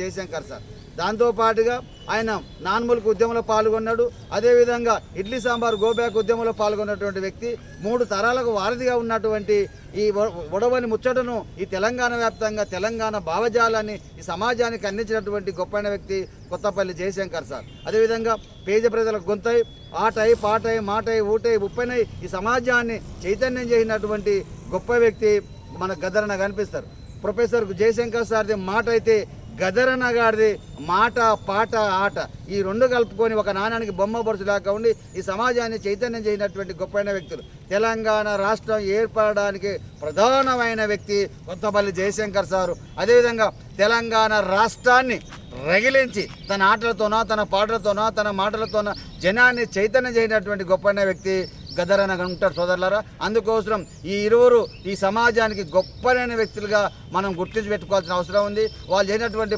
Jayashankar sir. దాంతోపాటుగా ఆయన నాన్ముల్క్ ఉద్యమంలో పాల్గొన్నాడు. అదేవిధంగా ఇడ్లీ సాంబార్ గోబ్యాక్ ఉద్యమంలో పాల్గొన్నటువంటి వ్యక్తి, 3 తరాలకు వారధిగా ఉన్నటువంటి ఈ ఒడవని ముచ్చటను ఈ తెలంగాణ వ్యాప్తంగా తెలంగాణ భావజాలాన్ని ఈ సమాజానికి అందించినటువంటి గొప్పైన వ్యక్తి కొత్తపల్లి జయశంకర్ సార్. అదేవిధంగా పేద ప్రజలకు గొంతై ఆటై పాటై మాటై ఊటై ఉప్పెనై ఈ సమాజాన్ని చైతన్యం చేసినటువంటి గొప్ప వ్యక్తి మన గద్దరన్న కనిపిస్తారు. ప్రొఫెసర్ జయశంకర్ సార్ది మాట అయితే గదరన్న గారిది మాట పాట ఆట ఈ 2 కలుపుకొని ఒక నాణానికి బొమ్మ బొరుసులాగా ఉండి ఈ సమాజాన్ని చైతన్యం చేసినటువంటి గొప్పైన వ్యక్తులు. తెలంగాణ రాష్ట్రం ఏర్పడడానికి ప్రధానమైన వ్యక్తి కొత్తపల్లి జయశంకర్ సారు. అదేవిధంగా తెలంగాణ రాష్ట్రాన్ని రగిలించి తన ఆటలతోనో తన పాటలతోనో తన మాటలతోనో జనాన్ని చైతన్యం చేసినటువంటి గొప్పైన వ్యక్తి గద్దరన్న ఉంటారు సోదరులారా. అందుకోసం ఈ ఇరువురు ఈ సమాజానికి గొప్పనైన వ్యక్తులుగా మనం గుర్తించి పెట్టుకోవాల్సిన అవసరం ఉంది. వాళ్ళు చేసినటువంటి